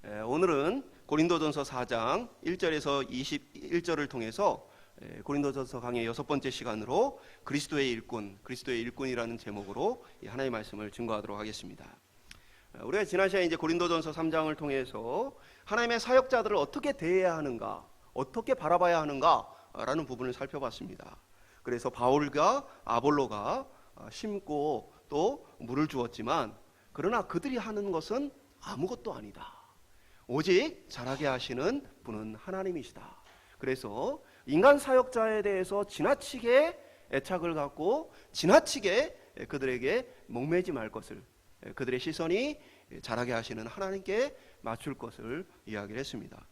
오늘은 고린도전서 4장 1절에서 21절을 통해서 고린도전서 강의 6번째 시간으로 그리스도의 일꾼이라는 제목으로 하나님의 말씀을 증거하도록 하겠습니다. 우리가 지난 시간에 이제 고린도전서 3장을 통해서 하나님의 사역자들을 어떻게 대해야 하는가, 어떻게 바라봐야 하는가라는 부분을 살펴봤습니다. 그래서 바울과 아볼로가 심고 또 물을 주었지만 그러나 그들이 하는 것은 아무것도 아니다. 오직 자라게 하시는 분은 하나님이시다. 그래서 인간 사역자에 대해서 지나치게 애착을 갖고 지나치게 그들에게 목매지 말 것을, 그들의 시선이 자라게 하시는 하나님께 맞출 것을 이야기를 했습니다.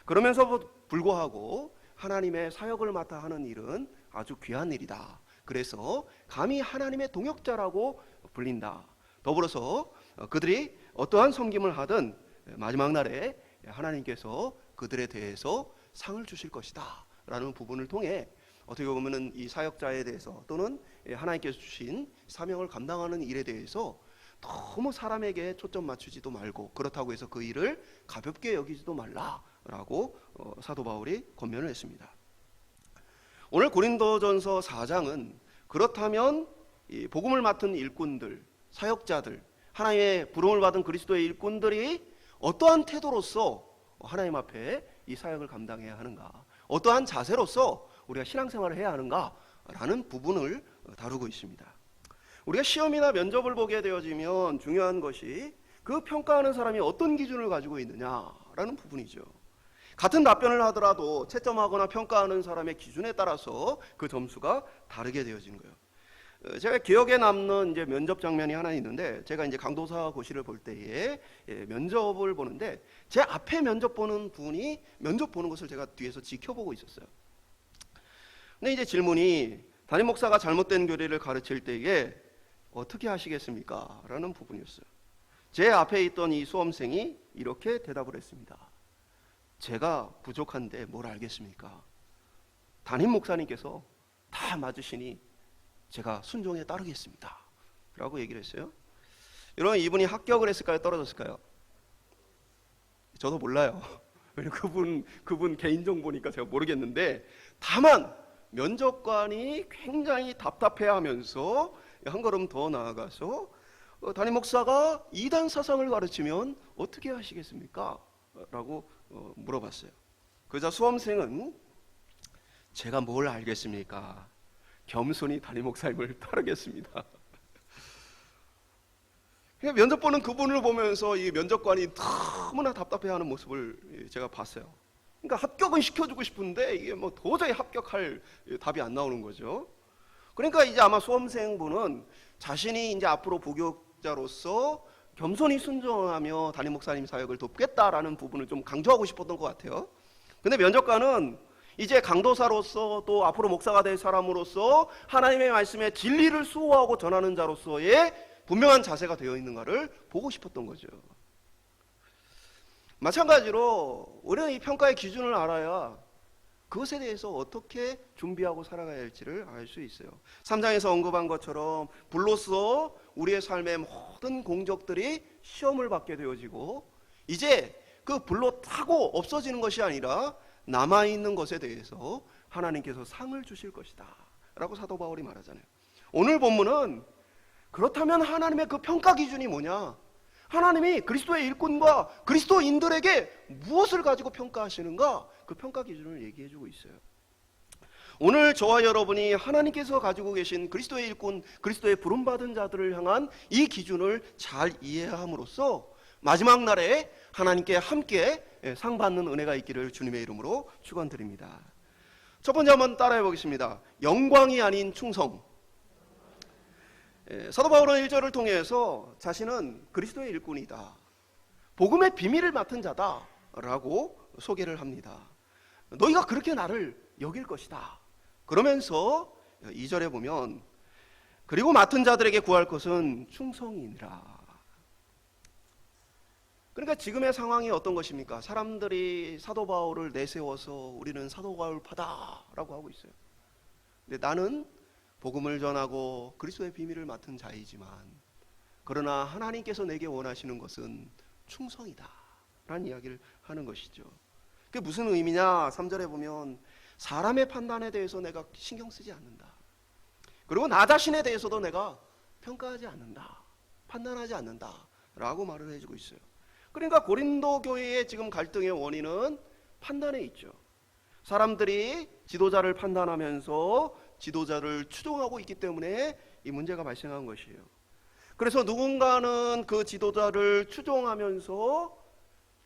그러면서 불구하고 하나님의 사역을 맡아 하는 일은 아주 귀한 일이다. 그래서 감히 하나님의 동역자라고 불린다. 더불어서 그들이 어떠한 섬김을 하든 마지막 날에 하나님께서 그들에 대해서 상을 주실 것이다 라는 부분을 통해 어떻게 보면 이 사역자에 대해서 또는 하나님께서 주신 사명을 감당하는 일에 대해서 너무 사람에게 초점 맞추지도 말고 그렇다고 해서 그 일을 가볍게 여기지도 말라라고 사도 바울이 권면을 했습니다. 오늘 고린도전서 4장은 그렇다면 이 복음을 맡은 일꾼들, 사역자들, 하나님의 부름을 받은 그리스도의 일꾼들이 어떠한 태도로서 하나님 앞에 이 사역을 감당해야 하는가, 어떠한 자세로서 우리가 신앙생활을 해야 하는가라는 부분을 다루고 있습니다. 우리가 시험이나 면접을 보게 되어지면 중요한 것이 그 평가하는 사람이 어떤 기준을 가지고 있느냐라는 부분이죠. 같은 답변을 하더라도 채점하거나 평가하는 사람의 기준에 따라서 그 점수가 다르게 되어지는 거예요. 제가 기억에 남는 이제 면접 장면이 하나 있는데, 제가 이제 강도사 고시를 볼 때에 면접을 보는데 제 앞에 면접 보는 분이 면접 보는 것을 제가 뒤에서 지켜보고 있었어요. 근데 이제 질문이 담임 목사가 잘못된 교리를 가르칠 때에 어떻게 하시겠습니까? 라는 부분이었어요. 제 앞에 있던 이 수험생이 이렇게 대답을 했습니다. 제가 부족한데 뭘 알겠습니까? 담임 목사님께서 다 맞으시니 제가 순종에 따르겠습니다 라고 얘기를 했어요. 여러분, 이분이 합격을 했을까요? 떨어졌을까요? 저도 몰라요. 그분 개인정보니까 제가 모르겠는데, 다만 면접관이 굉장히 답답해하면서 한 걸음 더 나아가서 담임 목사가 이단 사상을 가르치면 어떻게 하시겠습니까? 라고 물어봤어요. 그러자 수험생은 제가 뭘 알겠습니까? 겸손히 담임 목사님을 따르겠습니다. 면접 보는 그분을 보면서 이 면접관이 너무나 답답해하는 모습을 제가 봤어요. 그러니까 합격은 시켜주고 싶은데 이게 뭐 도저히 합격할 답이 안 나오는 거죠. 그러니까 이제 아마 수험생분은 자신이 이제 앞으로 부교육자로서 겸손히 순종하며 담임 목사님 사역을 돕겠다라는 부분을 좀 강조하고 싶었던 것 같아요. 근데 면접관은 이제 강도사로서 또 앞으로 목사가 될 사람으로서 하나님의 말씀의 진리를 수호하고 전하는 자로서의 분명한 자세가 되어 있는가를 보고 싶었던 거죠. 마찬가지로 우리는 이 평가의 기준을 알아야 그것에 대해서 어떻게 준비하고 살아가야 할지를 알 수 있어요. 3장에서 언급한 것처럼 불로써 우리의 삶의 모든 공적들이 시험을 받게 되어지고 이제 그 불로 타고 없어지는 것이 아니라 남아있는 것에 대해서 하나님께서 상을 주실 것이다 라고 사도 바울이 말하잖아요. 오늘 본문은 그렇다면 하나님의 그 평가 기준이 뭐냐, 하나님이 그리스도의 일꾼과 그리스도인들에게 무엇을 가지고 평가하시는가, 그 평가 기준을 얘기해주고 있어요. 오늘 저와 여러분이 하나님께서 가지고 계신 그리스도의 일꾼, 그리스도의 부름받은 자들을 향한 이 기준을 잘 이해함으로써 마지막 날에 하나님께 함께 상 받는 은혜가 있기를 주님의 이름으로 축원드립니다. 첫 번째 한번 따라해 보겠습니다. 영광이 아닌 충성. 사도 바울은 1절을 통해서 자신은 그리스도의 일꾼이다, 복음의 비밀을 맡은 자다 라고 소개를 합니다. 너희가 그렇게 나를 여길 것이다. 그러면서 2절에 보면 그리고 맡은 자들에게 구할 것은 충성이니라. 그러니까 지금의 상황이 어떤 것입니까? 사람들이 사도 바울을 내세워서 우리는 사도 바울파다라고 하고 있어요. 근데 나는 복음을 전하고 그리스도의 비밀을 맡은 자이지만 그러나 하나님께서 내게 원하시는 것은 충성이다. 라는 이야기를 하는 것이죠. 그게 무슨 의미냐? 3절에 보면 사람의 판단에 대해서 내가 신경 쓰지 않는다. 그리고 나 자신에 대해서도 내가 평가하지 않는다. 판단하지 않는다. 라고 말을 해주고 있어요. 그러니까 고린도 교회의 지금 갈등의 원인은 판단에 있죠. 사람들이 지도자를 판단하면서 지도자를 추종하고 있기 때문에 이 문제가 발생한 것이에요. 그래서 누군가는 그 지도자를 추종하면서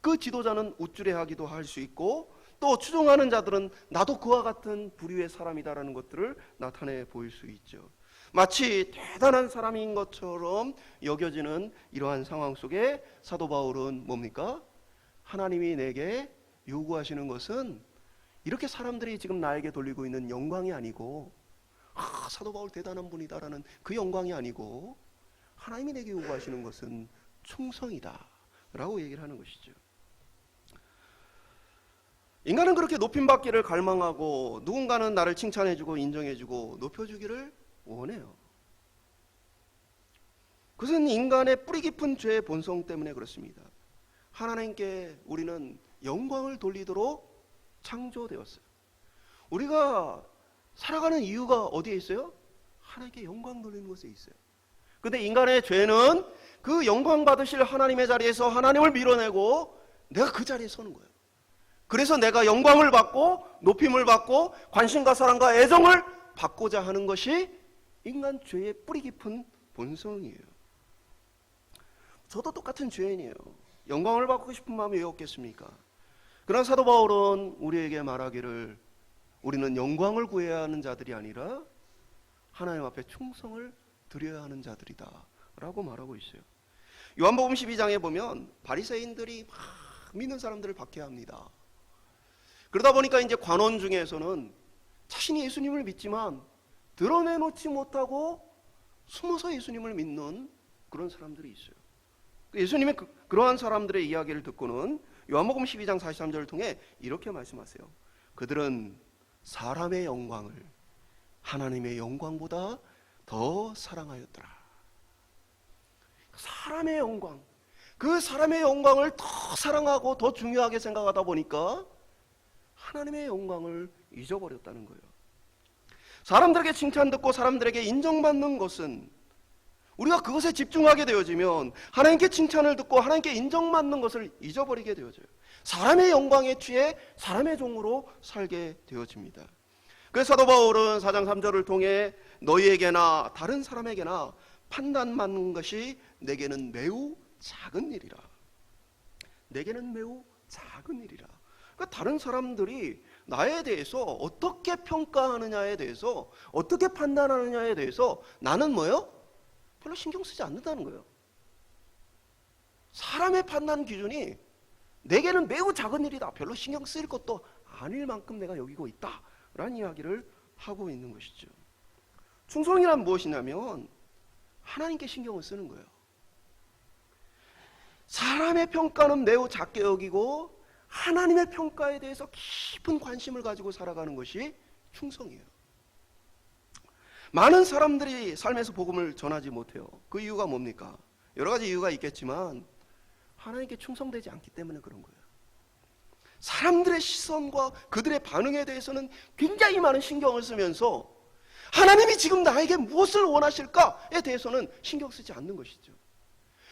그 지도자는 우쭐해하기도 할 수 있고, 또 추종하는 자들은 나도 그와 같은 부류의 사람이다라는 것들을 나타내 보일 수 있죠. 마치 대단한 사람인 것처럼 여겨지는 이러한 상황 속에 사도 바울은 뭡니까? 하나님이 내게 요구하시는 것은 이렇게 사람들이 지금 나에게 돌리고 있는 영광이 아니고, 사도 바울 대단한 분이다라는 그 영광이 아니고, 하나님이 내게 요구하시는 것은 충성이다 라고 얘기를 하는 것이죠. 인간은 그렇게 높임받기를 갈망하고, 누군가는 나를 칭찬해주고 인정해주고 높여주기를 원해요. 그것은 인간의 뿌리 깊은 죄의 본성 때문에 그렇습니다. 하나님께 우리는 영광을 돌리도록 창조되었어요. 우리가 살아가는 이유가 어디에 있어요? 하나님께 영광 돌리는 것에 있어요. 근데 인간의 죄는 그 영광 받으실 하나님의 자리에서 하나님을 밀어내고 내가 그 자리에 서는 거예요. 그래서 내가 영광을 받고 높임을 받고 관심과 사랑과 애정을 받고자 하는 것이 인간 죄의 뿌리 깊은 본성이에요. 저도 똑같은 죄인이에요. 영광을 받고 싶은 마음이 왜 없겠습니까? 그러나 사도 바울은 우리에게 말하기를 우리는 영광을 구해야 하는 자들이 아니라 하나님 앞에 충성을 드려야 하는 자들이다 라고 말하고 있어요. 요한복음 12장에 보면 바리새인들이 막 믿는 사람들을 박해합니다. 그러다 보니까 이제 관원 중에서는 자신이 예수님을 믿지만 드러내놓지 못하고 숨어서 예수님을 믿는 그런 사람들이 있어요. 예수님의 그러한 사람들의 이야기를 듣고는 요한복음 12장 43절을 통해 이렇게 말씀하세요. 그들은 사람의 영광을 하나님의 영광보다 더 사랑하였더라. 사람의 영광, 그 사람의 영광을 더 사랑하고 더 중요하게 생각하다 보니까 하나님의 영광을 잊어버렸다는 거예요. 사람들에게 칭찬 듣고 사람들에게 인정받는 것은, 우리가 그것에 집중하게 되어지면 하나님께 칭찬을 듣고 하나님께 인정받는 것을 잊어버리게 되어져요. 사람의 영광에 취해 사람의 종으로 살게 되어집니다. 그래서 사도 바울은 4장 3절을 통해 너희에게나 다른 사람에게나 판단받는 것이 내게는 매우 작은 일이라. 내게는 매우 작은 일이라. 그러니까 다른 사람들이 나에 대해서 어떻게 평가하느냐에 대해서, 어떻게 판단하느냐에 대해서 나는 뭐예요? 별로 신경 쓰지 않는다는 거예요. 사람의 판단 기준이 내게는 매우 작은 일이다, 별로 신경 쓰일 것도 아닐 만큼 내가 여기고 있다 라는 이야기를 하고 있는 것이죠. 충성이란 무엇이냐면 하나님께 신경을 쓰는 거예요. 사람의 평가는 매우 작게 여기고 하나님의 평가에 대해서 깊은 관심을 가지고 살아가는 것이 충성이에요. 많은 사람들이 삶에서 복음을 전하지 못해요. 그 이유가 뭡니까? 여러 가지 이유가 있겠지만 하나님께 충성되지 않기 때문에 그런 거예요. 사람들의 시선과 그들의 반응에 대해서는 굉장히 많은 신경을 쓰면서 하나님이 지금 나에게 무엇을 원하실까에 대해서는 신경 쓰지 않는 것이죠.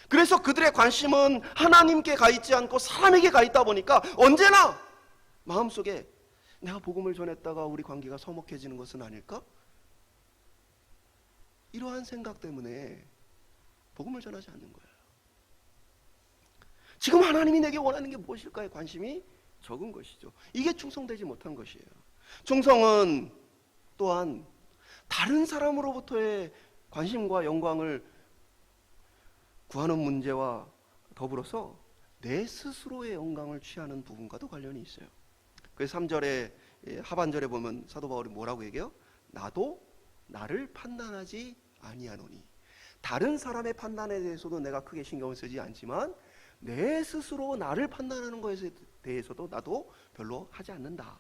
그래서 그들의 관심은 하나님께 가 있지 않고 사람에게 가 있다 보니까 언제나 마음속에 내가 복음을 전했다가 우리 관계가 서먹해지는 것은 아닐까? 이러한 생각 때문에 복음을 전하지 않는 거예요. 지금 하나님이 내게 원하는 게 무엇일까에 관심이 적은 것이죠. 이게 충성되지 못한 것이에요. 충성은 또한 다른 사람으로부터의 관심과 영광을 구하는 문제와 더불어서 내 스스로의 영광을 취하는 부분과도 관련이 있어요. 그래서 3절에 하반절에 보면 사도 바울이 뭐라고 얘기해요? 나도 나를 판단하지 아니하노니. 다른 사람의 판단에 대해서도 내가 크게 신경을 쓰지 않지만 내 스스로 나를 판단하는 것에 대해서도 나도 별로 하지 않는다.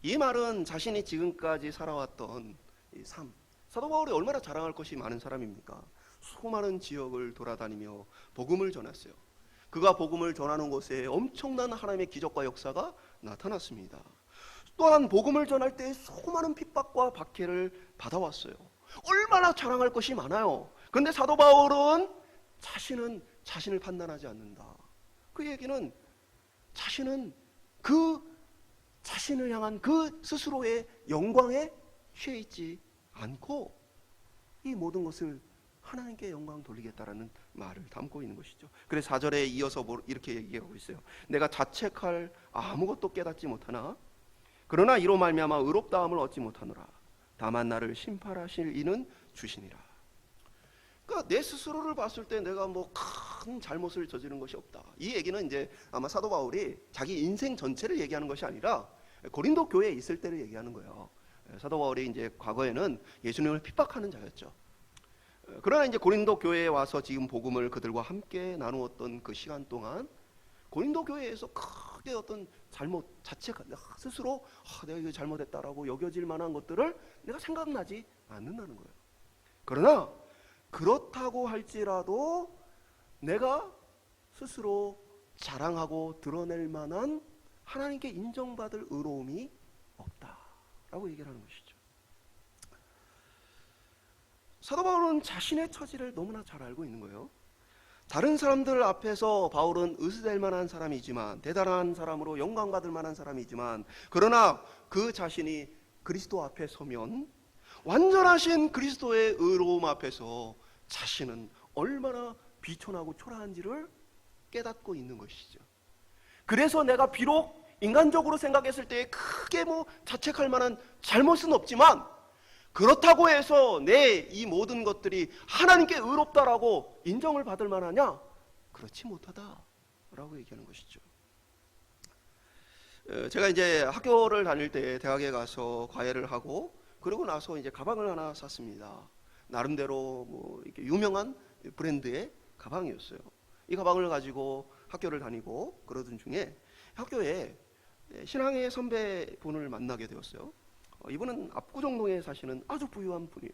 이 말은 자신이 지금까지 살아왔던 이 삶, 사도 바울이 얼마나 자랑할 것이 많은 사람입니까? 수많은 지역을 돌아다니며 복음을 전했어요. 그가 복음을 전하는 곳에 엄청난 하나님의 기적과 역사가 나타났습니다. 또한 복음을 전할 때 수많은 핍박과 박해를 받아왔어요. 얼마나 자랑할 것이 많아요. 그런데 사도 바울은 자신을 판단하지 않는다. 그 얘기는 자신은 그 자신을 향한 그 스스로의 영광에 취해 있지 않고 이 모든 것을 하나님께 영광 돌리겠다라는 말을 담고 있는 것이죠. 그래서 4절에 이어서 이렇게 얘기하고 있어요. 내가 자책할 아무것도 깨닫지 못하나 그러나 이로 말미암아 의롭다함을 얻지 못하노라. 다만 나를 심판하실 이는 주시니라. 그러니까 내 스스로를 봤을 때 내가 뭐 큰 잘못을 저지른 것이 없다. 이 얘기는 이제 아마 사도 바울이 자기 인생 전체를 얘기하는 것이 아니라 고린도 교회에 있을 때를 얘기하는 거예요. 사도 바울이 이제 과거에는 예수님을 핍박하는 자였죠. 그러나 이제 고린도 교회에 와서 지금 복음을 그들과 함께 나누었던 그 시간 동안 고린도 교회에서 크게 어떤 자책, 스스로 내가 이거 잘못했다라고 여겨질 만한 것들을 내가 생각나지 않는다는 거예요. 그러나 그렇다고 할지라도 내가 스스로 자랑하고 드러낼 만한 하나님께 인정받을 의로움이 없다라고 얘기를 하는 것이죠. 사도 바울은 자신의 처지를 너무나 잘 알고 있는 거예요. 다른 사람들 앞에서 바울은 의스될 만한 사람이지만, 대단한 사람으로 영광받을 만한 사람이지만, 그러나 그 자신이 그리스도 앞에 서면 완전하신 그리스도의 의로움 앞에서 자신은 얼마나 비천하고 초라한지를 깨닫고 있는 것이죠. 그래서 내가 비록 인간적으로 생각했을 때 크게 자책할 만한 잘못은 없지만, 그렇다고 해서 내 이 모든 것들이 하나님께 의롭다라고 인정을 받을 만하냐? 그렇지 못하다라고 얘기하는 것이죠. 제가 이제 학교를 다닐 때 대학에 가서 과외를 하고 그러고 나서 이제 가방을 하나 샀습니다. 나름대로 이렇게 유명한 브랜드의 가방이었어요. 이 가방을 가지고 학교를 다니고 그러던 중에 학교에 신앙의 선배분을 만나게 되었어요. 이분은 압구정동에 사시는 아주 부유한 분이에요.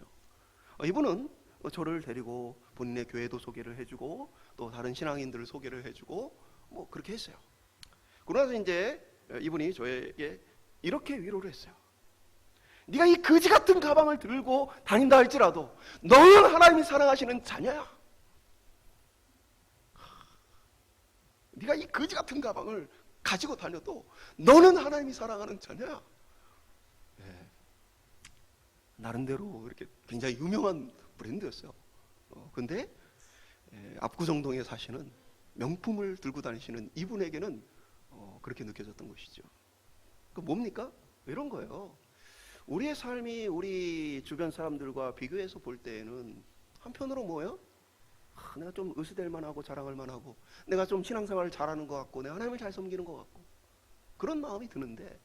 이분은 저를 데리고 본인의 교회도 소개를 해주고 또 다른 신앙인들을 소개를 해주고 그렇게 했어요. 그러나서 이제 이분이 저에게 이렇게 위로를 했어요. 네가 이 거지 같은 가방을 들고 다닌다 할지라도 너는 하나님이 사랑하시는 자녀야. 네가 이 거지 같은 가방을 가지고 다녀도 너는 하나님이 사랑하는 자녀야. 네. 나름대로 이렇게 굉장히 유명한 브랜드였어요. 근데 압구정동에 사시는 명품을 들고 다니시는 이분에게는 그렇게 느껴졌던 것이죠. 그 뭡니까? 이런 거예요. 우리의 삶이 우리 주변 사람들과 비교해서 볼 때에는 한편으로 뭐예요? 내가 좀 의스될 만하고 자랑할 만하고 내가 좀 신앙생활을 잘하는 것 같고 내가 하나님을 잘 섬기는 것 같고 그런 마음이 드는데,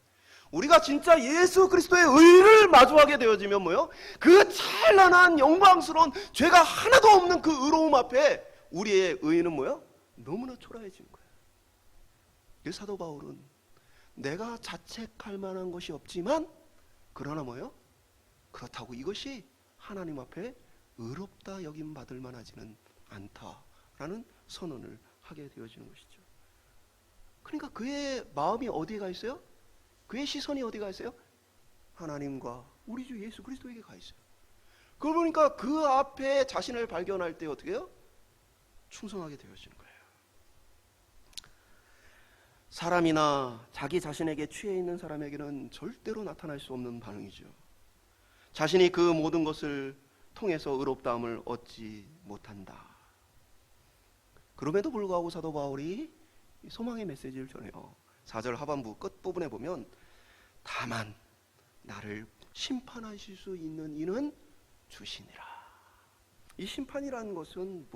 우리가 진짜 예수 그리스도의 의를 마주하게 되어지면 뭐예요? 그 찬란한 영광스러운 죄가 하나도 없는 그 의로움 앞에 우리의 의는 뭐예요? 너무나 초라해지는 거예요. 그래서 사도 바울은 내가 자책할 만한 것이 없지만 그러나 뭐예요? 그렇다고 이것이 하나님 앞에 의롭다 여김 받을 만하지는 않다라는 선언을 하게 되어지는 것이죠. 그러니까 그의 마음이 어디에 가 있어요? 그의 시선이 어디 가 있어요? 하나님과 우리 주 예수 그리스도에게 가 있어요. 그러고 보니까 그 앞에 자신을 발견할 때 어떻게 해요? 충성하게 되어지는 거예요. 사람이나 자기 자신에게 취해 있는 사람에게는 절대로 나타날 수 없는 반응이죠. 자신이 그 모든 것을 통해서 의롭다함을 얻지 못한다. 그럼에도 불구하고 사도 바울이 소망의 메시지를 전해요. 4절 하반부 끝부분에 보면 다만 나를 심판하실 수 있는 이는 주시니라. 이 심판이라는 것은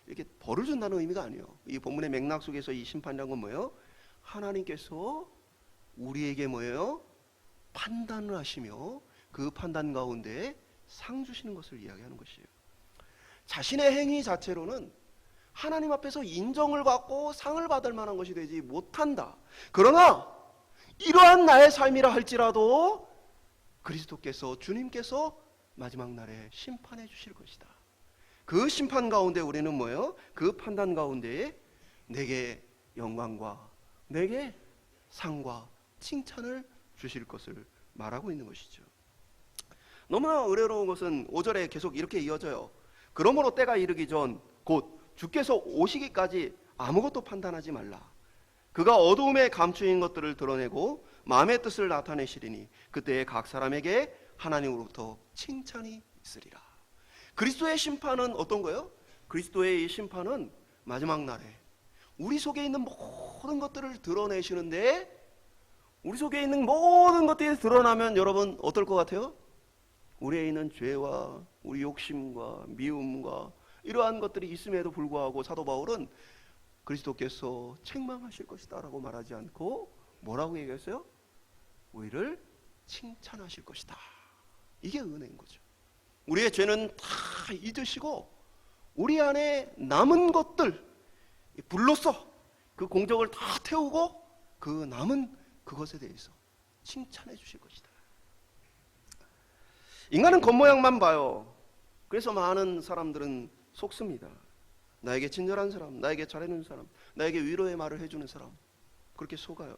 이렇게 벌을 준다는 의미가 아니에요. 이 본문의 맥락 속에서 이 심판이라는 건 뭐예요? 하나님께서 우리에게 뭐예요? 판단을 하시며 그 판단 가운데 상 주시는 것을 이야기하는 것이에요. 자신의 행위 자체로는 하나님 앞에서 인정을 받고 상을 받을 만한 것이 되지 못한다. 그러나 이러한 나의 삶이라 할지라도 그리스도께서, 주님께서 마지막 날에 심판해 주실 것이다. 그 심판 가운데 우리는 뭐예요? 그 판단 가운데에 내게 영광과 내게 상과 칭찬을 주실 것을 말하고 있는 것이죠. 너무나 의외로운 것은 5절에 계속 이렇게 이어져요. 그러므로 때가 이르기 전 곧 주께서 오시기까지 아무것도 판단하지 말라. 그가 어두움에 감추인 것들을 드러내고 마음의 뜻을 나타내시리니 그때에 각 사람에게 하나님으로부터 칭찬이 있으리라. 그리스도의 심판은 어떤 거예요? 그리스도의 이 심판은 마지막 날에 우리 속에 있는 모든 것들을 드러내시는데, 우리 속에 있는 모든 것들이 드러나면 여러분 어떨 것 같아요? 우리에 있는 죄와 우리 욕심과 미움과 이러한 것들이 있음에도 불구하고 사도 바울은 그리스도께서 책망하실 것이다 라고 말하지 않고 뭐라고 얘기했어요? 우리를 칭찬하실 것이다. 이게 은혜인 거죠. 우리의 죄는 다 잊으시고 우리 안에 남은 것들, 불로써 그 공적을 다 태우고 그 남은 그것에 대해서 칭찬해 주실 것이다. 인간은 겉모양만 봐요. 그래서 많은 사람들은 속습니다. 나에게 친절한 사람, 나에게 잘해주는 사람, 나에게 위로의 말을 해주는 사람, 그렇게 속아요.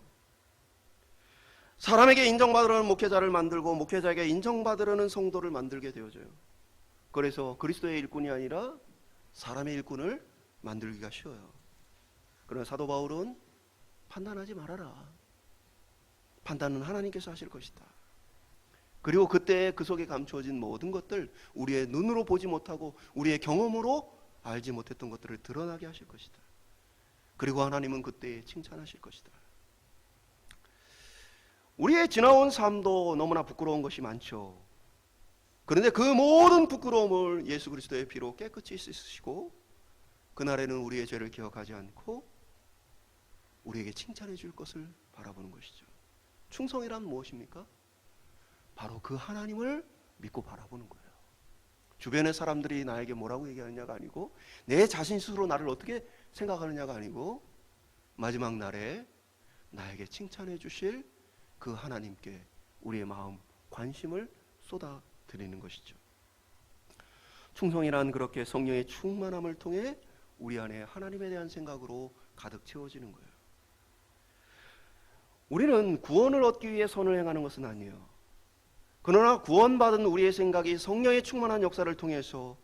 사람에게 인정받으려는 목회자를 만들고 목회자에게 인정받으려는 성도를 만들게 되어져요. 그래서 그리스도의 일꾼이 아니라 사람의 일꾼을 만들기가 쉬워요. 그러나 사도 바울은 판단하지 말아라. 판단은 하나님께서 하실 것이다. 그리고 그때 그 속에 감추어진 모든 것들, 우리의 눈으로 보지 못하고 우리의 경험으로 알지 못했던 것들을 드러나게 하실 것이다. 그리고 하나님은 그때 칭찬하실 것이다. 우리의 지나온 삶도 너무나 부끄러운 것이 많죠. 그런데 그 모든 부끄러움을 예수 그리스도의 피로 깨끗이 씻으시고 그날에는 우리의 죄를 기억하지 않고 우리에게 칭찬해 줄 것을 바라보는 것이죠. 충성이란 무엇입니까? 바로 그 하나님을 믿고 바라보는 거예요. 주변의 사람들이 나에게 뭐라고 얘기하느냐가 아니고, 내 자신 스스로 나를 어떻게 생각하느냐가 아니고, 마지막 날에 나에게 칭찬해 주실 그 하나님께 우리의 마음, 관심을 쏟아 드리는 것이죠. 충성이란 그렇게 성령의 충만함을 통해 우리 안에 하나님에 대한 생각으로 가득 채워지는 거예요. 우리는 구원을 얻기 위해 선을 행하는 것은 아니에요. 그러나 구원받은 우리의 생각이 성령의 충만한 역사를 통해서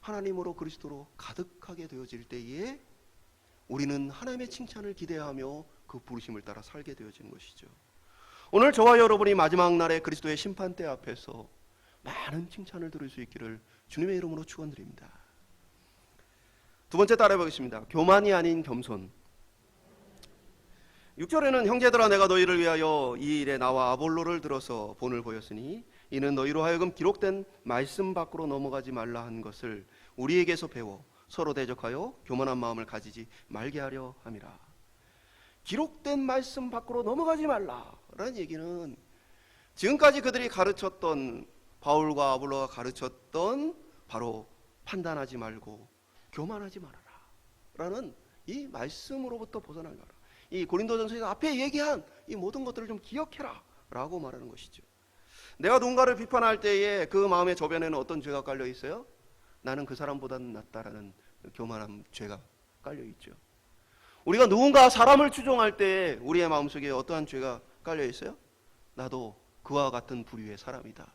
하나님으로 그리스도로 가득하게 되어질 때에 우리는 하나님의 칭찬을 기대하며 그 부르심을 따라 살게 되어지는 것이죠. 오늘 저와 여러분이 마지막 날에 그리스도의 심판대 앞에서 많은 칭찬을 들을 수 있기를 주님의 이름으로 축원드립니다. 두 번째 따라해 보겠습니다. 교만이 아닌 겸손. 6절에는 형제들아 내가 너희를 위하여 이 일에 나와 아볼로를 들어서 본을 보였으니 이는 너희로 하여금 기록된 말씀 밖으로 넘어가지 말라 한 것을 우리에게서 배워 서로 대적하여 교만한 마음을 가지지 말게 하려 함이라. 기록된 말씀 밖으로 넘어가지 말라라는 얘기는 지금까지 그들이 가르쳤던, 바울과 아볼로가 가르쳤던 바로 판단하지 말고 교만하지 말아라 라는 이 말씀으로부터 벗어나지 마라. 이 고린도전서에서 앞에 얘기한 이 모든 것들을 좀 기억해라 라고 말하는 것이죠. 내가 누군가를 비판할 때에 그 마음의 저변에는 어떤 죄가 깔려 있어요? 나는 그 사람보다는 낫다라는 교만한 죄가 깔려 있죠. 우리가 누군가 사람을 추종할 때 우리의 마음속에 어떠한 죄가 깔려 있어요? 나도 그와 같은 부류의 사람이다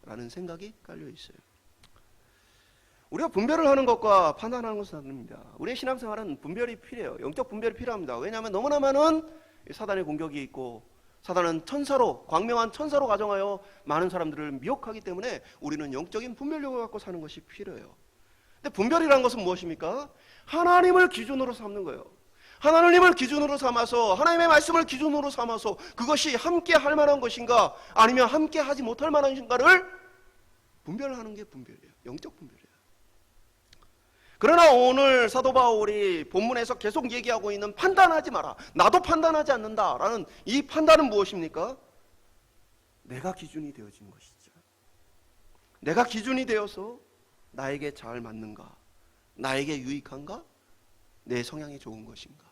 라는 생각이 깔려 있어요. 우리가 분별을 하는 것과 판단하는 것은 다릅니다. 우리의 신앙생활은 분별이 필요해요. 영적 분별이 필요합니다. 왜냐하면 너무나 많은 사단의 공격이 있고 사단은 천사로, 광명한 천사로 가정하여 많은 사람들을 미혹하기 때문에 우리는 영적인 분별력을 갖고 사는 것이 필요해요. 근데 분별이라는 것은 무엇입니까? 하나님을 기준으로 삼는 거예요. 하나님을 기준으로 삼아서, 하나님의 말씀을 기준으로 삼아서 그것이 함께 할 만한 것인가 아니면 함께 하지 못할 만한 것인가를 분별하는 게 분별이에요. 영적 분별이에요. 그러나 오늘 사도 바울이 본문에서 계속 얘기하고 있는 판단하지 마라, 나도 판단하지 않는다라는 이 판단은 무엇입니까? 내가 기준이 되어지는 것이죠. 내가 기준이 되어서 나에게 잘 맞는가, 나에게 유익한가, 내 성향이 좋은 것인가.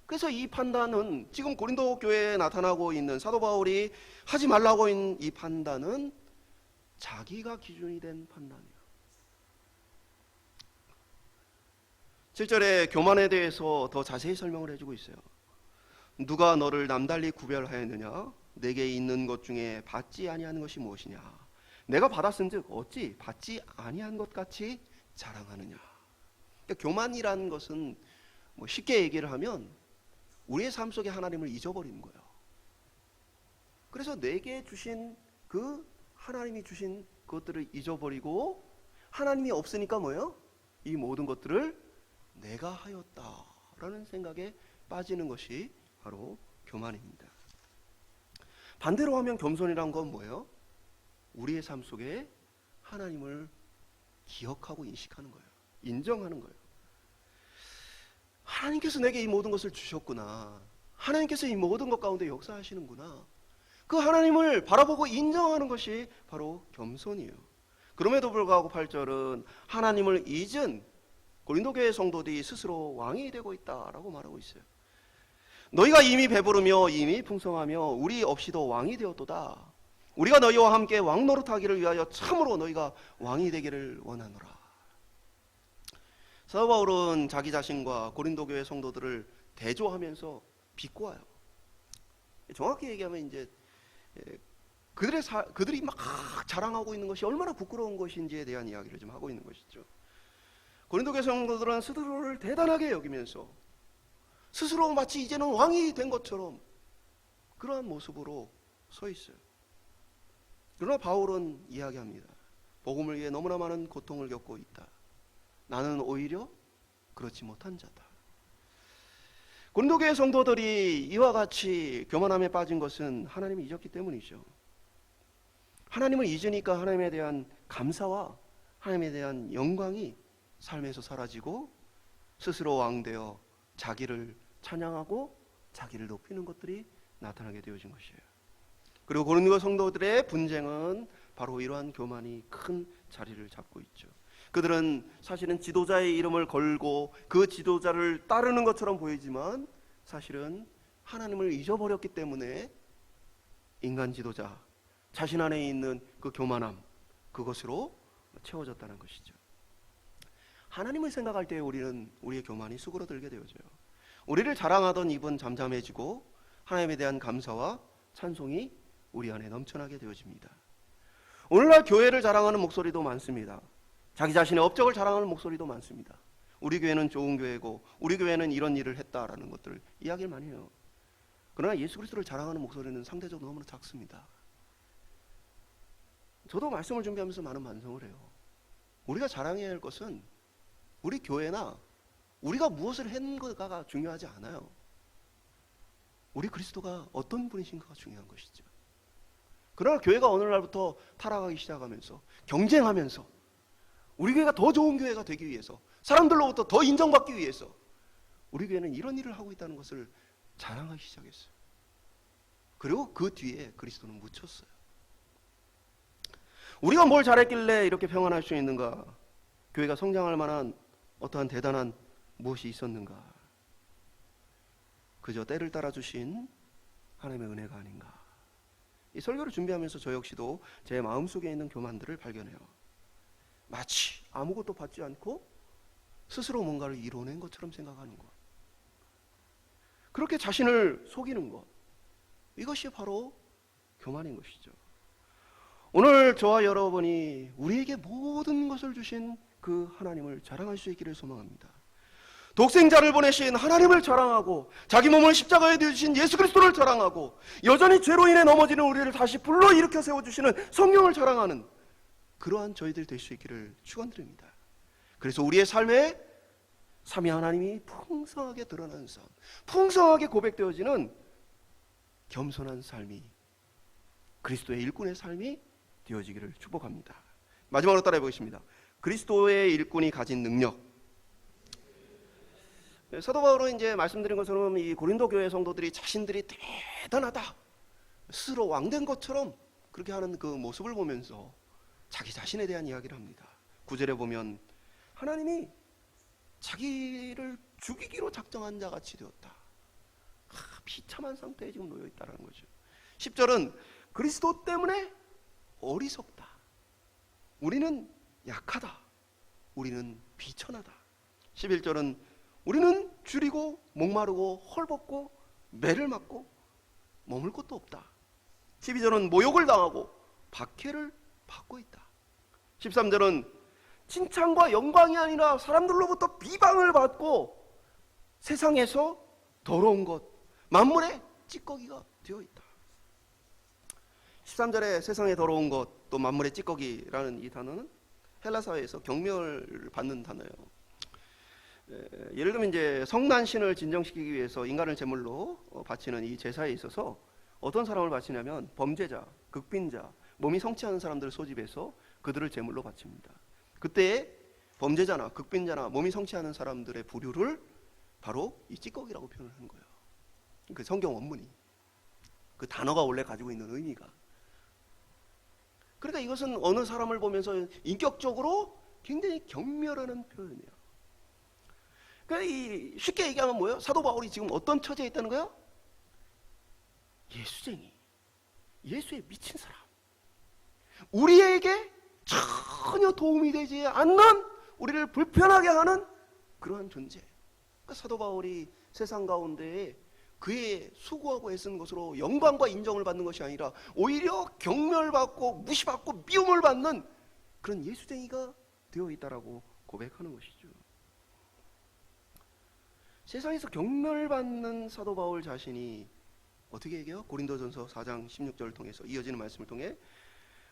그래서 이 판단은 지금 고린도 교회에 나타나고 있는 사도 바울이 하지 말라고 있는 이 판단은 자기가 기준이 된 판단이에요. 7절에 교만에 대해서 더 자세히 설명을 해주고 있어요. 누가 너를 남달리 구별하였느냐? 내게 있는 것 중에 받지 아니하는 것이 무엇이냐? 내가 받았은즉 어찌 받지 아니한 것 같이 자랑하느냐? 그러니까 교만이라는 것은 뭐 쉽게 얘기를 하면 우리의 삶 속에 하나님을 잊어버리는 거예요. 그래서 내게 주신 그 하나님이 주신 그것들을 잊어버리고 하나님이 없으니까 뭐예요? 이 모든 것들을 내가 하였다라는 생각에 빠지는 것이 바로 교만입니다. 반대로 하면 겸손이란 건 뭐예요? 우리의 삶 속에 하나님을 기억하고 인식하는 거예요. 인정하는 거예요. 하나님께서 내게 이 모든 것을 주셨구나. 하나님께서 이 모든 것 가운데 역사하시는구나. 그 하나님을 바라보고 인정하는 것이 바로 겸손이에요. 그럼에도 불구하고 8절은 하나님을 잊은 고린도 교회 성도들이 스스로 왕이 되고 있다라고 말하고 있어요. 너희가 이미 배부르며 이미 풍성하며 우리 없이도 왕이 되었도다. 우리가 너희와 함께 왕 노릇하기를 위하여 참으로 너희가 왕이 되기를 원하노라. 사도 바울은 자기 자신과 고린도 교회 성도들을 대조하면서 비꼬아요. 정확히 얘기하면 이제 그들이 막 자랑하고 있는 것이 얼마나 부끄러운 것인지에 대한 이야기를 좀 하고 있는 것이죠. 고린도 교회 성도들은 스스로를 대단하게 여기면서 스스로 마치 이제는 왕이 된 것처럼 그러한 모습으로 서 있어요. 그러나 바울은 이야기합니다. 복음을 위해 너무나 많은 고통을 겪고 있다. 나는 오히려 그렇지 못한 자다. 고린도 교회 성도들이 이와 같이 교만함에 빠진 것은 하나님이 잊었기 때문이죠. 하나님을 잊으니까 하나님에 대한 감사와 하나님에 대한 영광이 삶에서 사라지고 스스로 왕되어 자기를 찬양하고 자기를 높이는 것들이 나타나게 되어진 것이에요. 그리고 고린도 성도들의 분쟁은 바로 이러한 교만이 큰 자리를 잡고 있죠. 그들은 사실은 지도자의 이름을 걸고 그 지도자를 따르는 것처럼 보이지만 사실은 하나님을 잊어버렸기 때문에 인간 지도자, 자신 안에 있는 그 교만함, 그것으로 채워졌다는 것이죠. 하나님을 생각할 때 우리는 우리의 교만이 수그러들게 되어져요. 우리를 자랑하던 입은 잠잠해지고 하나님에 대한 감사와 찬송이 우리 안에 넘쳐나게 되어집니다. 오늘날 교회를 자랑하는 목소리도 많습니다. 자기 자신의 업적을 자랑하는 목소리도 많습니다. 우리 교회는 좋은 교회고 우리 교회는 이런 일을 했다라는 것들을 이야기를 많이 해요. 그러나 예수 그리스도를 자랑하는 목소리는 상대적으로 너무나 작습니다. 저도 말씀을 준비하면서 많은 반성을 해요. 우리가 자랑해야 할 것은 우리 교회나 우리가 무엇을 했는가가 중요하지 않아요. 우리 그리스도가 어떤 분이신가가 중요한 것이죠. 그러나 교회가 어느 날부터 타락하기 시작하면서 경쟁하면서 우리 교회가 더 좋은 교회가 되기 위해서 사람들로부터 더 인정받기 위해서 우리 교회는 이런 일을 하고 있다는 것을 자랑하기 시작했어요. 그리고 그 뒤에 그리스도는 묻혔어요. 우리가 뭘 잘했길래 이렇게 평안할 수 있는가? 교회가 성장할 만한 어떠한 대단한 무엇이 있었는가? 그저 때를 따라 주신 하나님의 은혜가 아닌가? 이 설교를 준비하면서 저 역시도 제 마음속에 있는 교만들을 발견해요. 마치 아무것도 받지 않고 스스로 뭔가를 이뤄낸 것처럼 생각하는 것, 그렇게 자신을 속이는 것, 이것이 바로 교만인 것이죠. 오늘 저와 여러분이 우리에게 모든 것을 주신 그 하나님을 자랑할 수 있기를 소망합니다. 독생자를 보내신 하나님을 자랑하고 자기 몸을 십자가에 내주신 예수 그리스도를 자랑하고 여전히 죄로 인해 넘어지는 우리를 다시 불러일으켜 세워주시는 성령을 자랑하는 그러한 저희들 될 수 있기를 축원드립니다. 그래서 우리의 삶에 삼위 하나님이 풍성하게 드러나는 삶, 풍성하게 고백되어지는 겸손한 삶이 그리스도의 일꾼의 삶이 되어지기를 축복합니다. 마지막으로 따라해 보겠습니다. 그리스도의 일꾼이 가진 능력. 사도 바울은 이제 말씀드린 것처럼 이 고린도 교회 성도들이 자신들이 대단하다, 스스로 왕된 것처럼 그렇게 하는 그 모습을 보면서 자기 자신에 대한 이야기를 합니다. 9절에 보면 하나님이 자기를 죽이기로 작정한 자 같이 되었다. 비참한 상태에 지금 놓여 있다는 거죠. 10절은 그리스도 때문에 어리석다. 우리는 약하다. 우리는 비천하다. 11절은 우리는 줄이고 목마르고 헐벗고 매를 맞고 머물 곳도 없다. 12절은 모욕을 당하고 박해를 받고 있다. 13절은 칭찬과 영광이 아니라 사람들로부터 비방을 받고 세상에서 더러운 것, 만물의 찌꺼기가 되어 있다. 13절에 세상에 더러운 것, 또 만물의 찌꺼기라는 이 단어는 헬라 사회에서 경멸을 받는 단어예요. 예를 들면 이제 성난신을 진정시키기 위해서 인간을 제물로 바치는 이 제사에 있어서 어떤 사람을 바치냐면 범죄자, 극빈자, 몸이 성취하는 사람들을 소집해서 그들을 제물로 바칩니다. 그때 범죄자나 극빈자나 몸이 성취하는 사람들의 부류를 바로 이 찌꺼기라고 표현을 하는 거예요. 그 성경 원문이, 그 단어가 원래 가지고 있는 의미가. 그러니까 이것은 어느 사람을 보면서 인격적으로 굉장히 경멸하는 표현이에요. 그러니까 쉽게 얘기하면 뭐예요? 사도 바울이 지금 어떤 처지에 있다는 거예요? 예수쟁이, 예수에 미친 사람, 우리에게 전혀 도움이 되지 않는, 우리를 불편하게 하는 그러한 존재. 그러니까 사도 바울이 세상 가운데에 그의 수고하고 애쓴 것으로 영광과 인정을 받는 것이 아니라 오히려 경멸받고 무시받고 미움을 받는 그런 예수쟁이가 되어 있다라고 고백하는 것이죠. 세상에서 경멸받는 사도 바울 자신이 어떻게 얘기해요? 고린도전서 4장 16절을 통해서 이어지는 말씀을 통해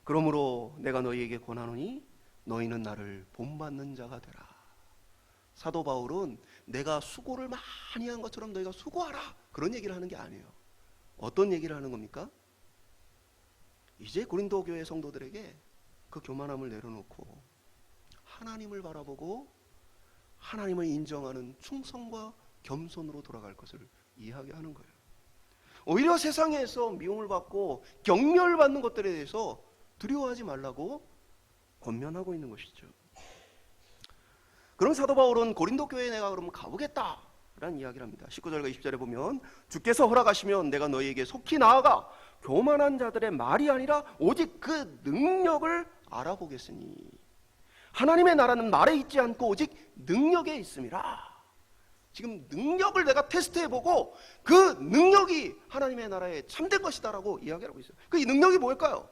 그러므로 내가 너희에게 권하노니 너희는 나를 본받는 자가 되라. 사도 바울은 내가 수고를 많이 한 것처럼 너희가 수고하라, 그런 얘기를 하는 게 아니에요. 어떤 얘기를 하는 겁니까? 이제 고린도 교회 성도들에게 그 교만함을 내려놓고 하나님을 바라보고 하나님을 인정하는 충성과 겸손으로 돌아갈 것을 이야기하게 하는 거예요. 오히려 세상에서 미움을 받고 경멸받는 것들에 대해서 두려워하지 말라고 권면하고 있는 것이죠. 그럼 사도 바울은 고린도 교회에 내가 그러면 가보겠다 라는 이야기를 합니다. 19절과 20절에 보면 주께서 허락하시면 내가 너희에게 속히 나아가 교만한 자들의 말이 아니라 오직 그 능력을 알아보겠으니 하나님의 나라는 말에 있지 않고 오직 능력에 있음이라. 지금 능력을 내가 테스트해보고 그 능력이 하나님의 나라에 참된 것이다라고 이야기하고 있어요. 그 이 능력이 뭘까요?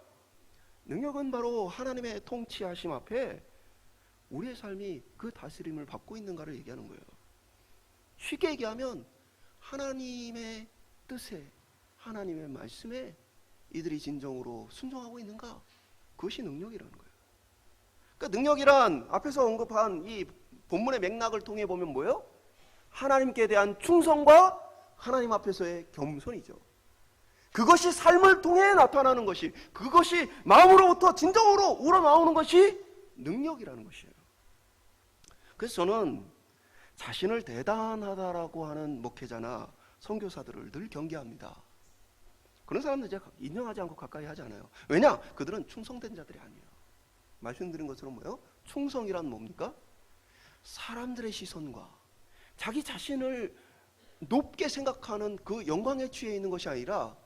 능력은 바로 하나님의 통치하심 앞에 우리의 삶이 그 다스림을 받고 있는가를 얘기하는 거예요. 쉽게 얘기하면 하나님의 뜻에, 하나님의 말씀에 이들이 진정으로 순종하고 있는가, 그것이 능력이라는 거예요. 그러니까 능력이란 앞에서 언급한 이 본문의 맥락을 통해 보면 뭐예요? 하나님께 대한 충성과 하나님 앞에서의 겸손이죠. 그것이 삶을 통해 나타나는 것이, 그것이 마음으로부터 진정으로 우러나오는 것이 능력이라는 것이에요. 그래서 저는 자신을 대단하다라고 하는 목회자나 선교사들을 늘 경계합니다. 그런 사람들 제가 인정하지 않고 가까이 하지 않아요. 왜냐? 그들은 충성된 자들이 아니에요. 말씀드린 것처럼 뭐예요? 충성이란 뭡니까? 사람들의 시선과 자기 자신을 높게 생각하는 그 영광에 취해 있는 것이 아니라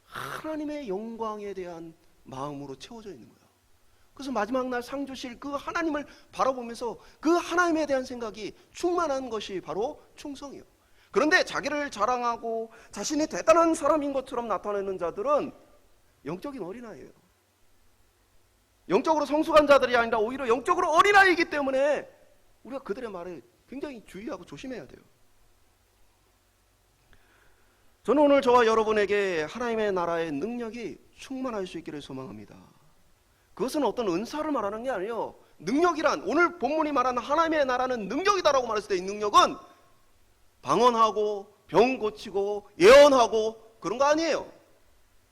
하나님의 영광에 대한 마음으로 채워져 있는 거예요. 그래서 마지막 날 상 주실 그 하나님을 바라보면서 그 하나님에 대한 생각이 충만한 것이 바로 충성이에요. 그런데 자기를 자랑하고 자신이 대단한 사람인 것처럼 나타내는 자들은 영적인 어린아이예요. 영적으로 성숙한 자들이 아니라 오히려 영적으로 어린아이이기 때문에 우리가 그들의 말에 굉장히 주의하고 조심해야 돼요. 저는 오늘 저와 여러분에게 하나님의 나라의 능력이 충만할 수 있기를 소망합니다. 그것은 어떤 은사를 말하는 게 아니에요. 능력이란, 오늘 본문이 말하는 하나님의 나라는 능력이다라고 말했을 때 이 능력은 방언하고 병 고치고 예언하고 그런 거 아니에요.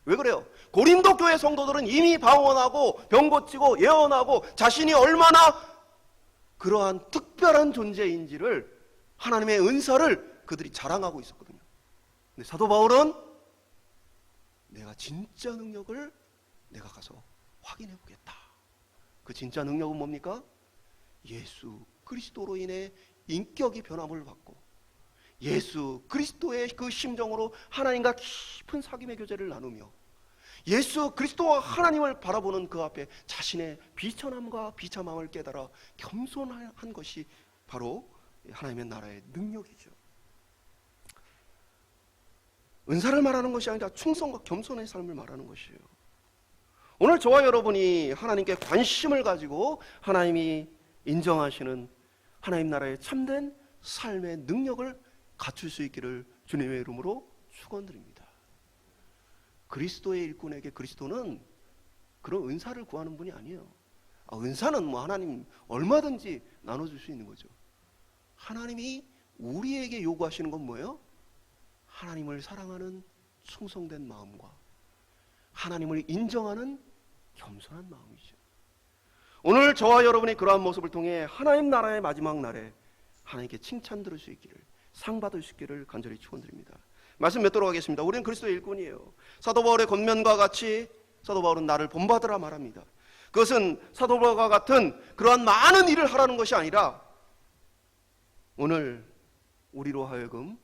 왜 그래요? 고린도 교회 성도들은 이미 방언하고 병 고치고 예언하고 자신이 얼마나 그러한 특별한 존재인지를, 하나님의 은사를 그들이 자랑하고 있었거든요. 근데 사도 바울은 내가 진짜 능력을 내가 가서 확인해 보겠다. 그 진짜 능력은 뭡니까? 예수 그리스도로 인해 인격이 변함을 받고 예수 그리스도의 그 심정으로 하나님과 깊은 사귐의 교제를 나누며 예수 그리스도와 하나님을 바라보는 그 앞에 자신의 비천함과 비참함을 깨달아 겸손한 것이 바로 하나님의 나라의 능력이죠. 은사를 말하는 것이 아니라 충성과 겸손의 삶을 말하는 것이에요. 오늘 저와 여러분이 하나님께 관심을 가지고 하나님이 인정하시는 하나님 나라의 참된 삶의 능력을 갖출 수 있기를 주님의 이름으로 축원드립니다. 그리스도의 일꾼에게 그리스도는 그런 은사를 구하는 분이 아니에요. 은사는 뭐 하나님 얼마든지 나눠줄 수 있는 거죠. 하나님이 우리에게 요구하시는 건 뭐예요? 하나님을 사랑하는 충성된 마음과 하나님을 인정하는 겸손한 마음이죠. 오늘 저와 여러분이 그러한 모습을 통해 하나님 나라의 마지막 날에 하나님께 칭찬 들을 수 있기를, 상 받을 수 있기를 간절히 축원드립니다. 말씀 맺도록 하겠습니다. 우리는 그리스도의 일꾼이에요. 사도 바울의 권면과 같이 사도 바울은 나를 본받으라 말합니다. 그것은 사도 바울과 같은 그러한 많은 일을 하라는 것이 아니라 오늘 우리로 하여금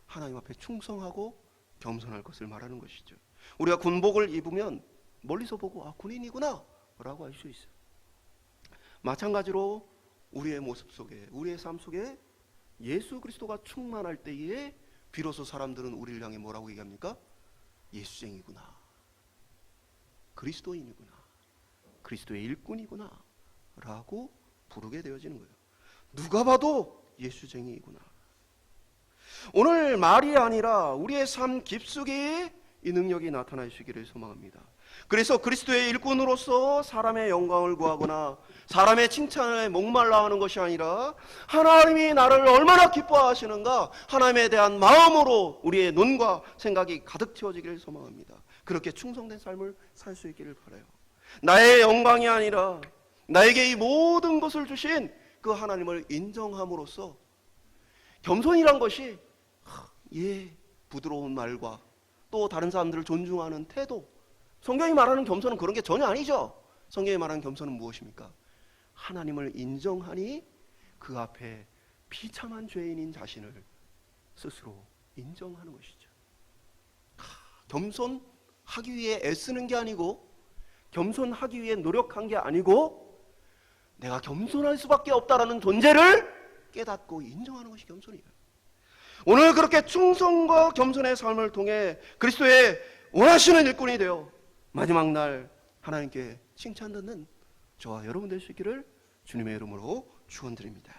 하나님 앞에 충성하고 겸손할 것을 말하는 것이죠. 우리가 군복을 입으면 멀리서 보고 군인이구나 라고 알 수 있어요. 마찬가지로 우리의 모습 속에, 우리의 삶 속에 예수 그리스도가 충만할 때에 비로소 사람들은 우리를 향해 뭐라고 얘기합니까? 예수쟁이구나, 그리스도인이구나, 그리스도의 일꾼이구나 라고 부르게 되어지는 거예요. 누가 봐도 예수쟁이이구나. 오늘 말이 아니라 우리의 삶 깊숙이 이 능력이 나타나시기를 소망합니다. 그래서 그리스도의 일꾼으로서 사람의 영광을 구하거나 사람의 칭찬에 목말라 하는 것이 아니라 하나님이 나를 얼마나 기뻐하시는가 하나님에 대한 마음으로 우리의 눈과 생각이 가득 채워지기를 소망합니다. 그렇게 충성된 삶을 살 수 있기를 바라요. 나의 영광이 아니라 나에게 이 모든 것을 주신 그 하나님을 인정함으로써 겸손이란 것이 부드러운 말과 또 다른 사람들을 존중하는 태도, 성경이 말하는 겸손은 그런 게 전혀 아니죠. 성경이 말하는 겸손은 무엇입니까? 하나님을 인정하니 그 앞에 비참한 죄인인 자신을 스스로 인정하는 것이죠. 겸손하기 위해 애쓰는 게 아니고, 겸손하기 위해 노력한 게 아니고, 내가 겸손할 수밖에 없다라는 존재를 깨닫고 인정하는 것이 겸손이에요. 오늘 그렇게 충성과 겸손의 삶을 통해 그리스도의 원하시는 일꾼이 되어 마지막 날 하나님께 칭찬 듣는 저와 여러분 될 수 있기를 주님의 이름으로 축원드립니다.